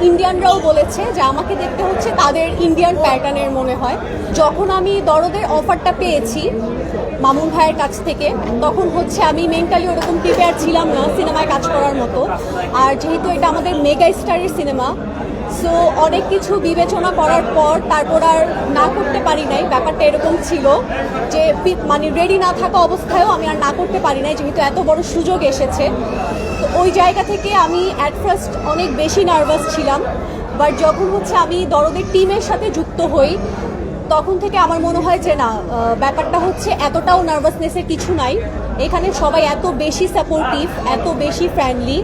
ইন্ডিয়ানরাও বলেছে যে আমাকে দেখতে হচ্ছে তাদের ইন্ডিয়ান প্যাটার্নের মনে হয়। যখন আমি দরদের অফারটা পেয়েছি মামুন ভাইয়ের কাছ থেকে, তখন হচ্ছে আমি মেন্টালি ওরকম প্রিপেয়ার ছিলাম না সিনেমায় কাজ করার মতো। আর যেহেতু এটা আমাদের মেগা স্টারের সিনেমা, সো অনেক কিছু বিবেচনা করার পর তারপর আর না করতে পারি নাই। ব্যাপারটা এরকম ছিল যে মানে রেডি না থাকা অবস্থায়ও আমি আর না করতে পারি নাই, যেহেতু এত বড় সুযোগ এসেছে। তো ওই জায়গা থেকে আমি অ্যাট ফার্স্ট অনেক বেশি নার্ভাস ছিলাম, বাট যখন হচ্ছে আমি দরদের টিমের সাথে যুক্ত হই তখন থেকে আমার মনে হয় যে না, ব্যাপারটা হচ্ছে এতটাও নার্ভাসনেসের কিছু নাই। এখানে সবাই এত বেশি সাপোর্টিভ, এত বেশি ফ্রেন্ডলি,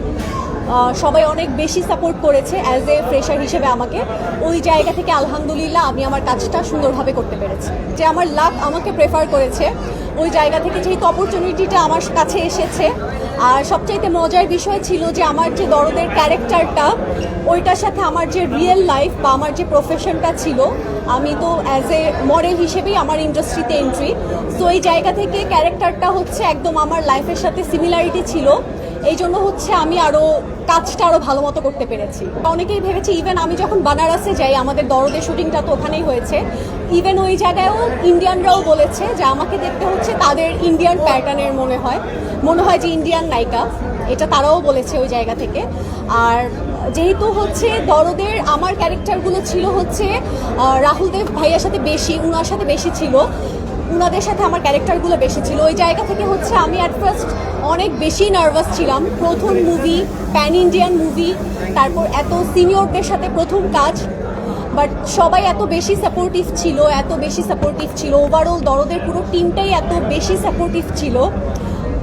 সবাই অনেক বেশি সাপোর্ট করেছে অ্যাজ এ ফ্রেশার হিসেবে আমাকে। ওই জায়গা থেকে আলহামদুলিল্লাহ আমি আমার কাজটা সুন্দরভাবে করতে পেরেছি। যে আমার লাক আমাকে প্রেফার করেছে, ওই জায়গা থেকে যেহেতু অপরচুনিটিটা আমার কাছে এসেছে। আর সবচাইতে মজার বিষয় ছিল যে আমার যে দরদের ক্যারেক্টারটা, ওইটার সাথে আমার যে রিয়েল লাইফ বা আমার যে প্রফেশনটা ছিল, আমি তো অ্যাজ এ মডেল হিসেবেই আমার ইন্ডাস্ট্রিতে এন্ট্রি। সো এই জায়গা থেকে ক্যারেক্টারটা হচ্ছে একদম আমার লাইফের সাথে সিমিলারিটি ছিল। এই জন্য হচ্ছে আমি কাজটা আরো ভালো মতো করতে পেরেছি। অনেকেই ভেবেছি, ইভেন আমি যখন বানারসে যাই, আমাদের দরদের শুটিংটা তো ওখানেই হয়েছে, ইভেন ওই জায়গায়ও ইন্ডিয়ানরাও বলেছে যে আমাকে দেখতে হচ্ছে তাদের ইন্ডিয়ান প্যাটার্নের মনে হয় যে ইন্ডিয়ান নায়িকা। এটা তারাও বলেছে ওই জায়গা থেকে। আর যেহেতু হচ্ছে দরদের আমার ক্যারেক্টারগুলো ছিল হচ্ছে রাহুল দেব ভাইয়ার সাথে বেশি, উনার সাথে বেশি ছিল, উনাদের সাথে আমার ক্যারেক্টারগুলো বেশি ছিল। ওই জায়গা থেকে হচ্ছে আমি অ্যাট ফার্স্ট অনেক বেশি নার্ভাস ছিলাম। প্রথম মুভি, প্যান ইন্ডিয়ান মুভি, তারপর এত সিনিয়রদের সাথে প্রথম কাজ, বাট সবাই এত বেশি সাপোর্টিভ ছিল। ওভারঅল দরদের পুরো টিমটাই এত বেশি সাপোর্টিভ ছিল।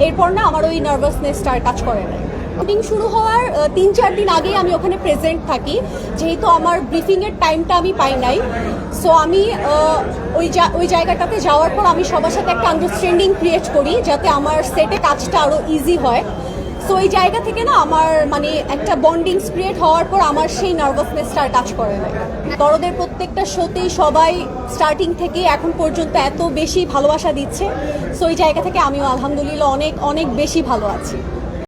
এরপর না আমার ওই নার্ভাসনেসটা আর কাজ করে না। শুটিং শুরু হওয়ার 3-4 দিন আগেই আমি ওখানে প্রেজেন্ট থাকি, যেহেতু আমার ব্রিফিংয়ের টাইমটা আমি পাই নাই। সো আমি ওই জায়গাটাতে যাওয়ার পর আমি সবার সাথে একটা আন্ডারস্ট্যান্ডিং ক্রিয়েট করি যাতে আমার সেটে কাজটা আরও ইজি হয়। সো এই জায়গা থেকে না আমার মানে একটা বন্ডিংস ক্রিয়েট হওয়ার পর আমার সেই নার্ভাসনেসটা আর কাজ করে না। দরদের প্রত্যেকটা শোতেই সবাই স্টার্টিং থেকে এখন পর্যন্ত এত বেশি ভালোবাসা দিচ্ছে। সো এই জায়গা থেকে আমিও আলহামদুলিল্লাহ অনেক অনেক বেশি ভালো আছি।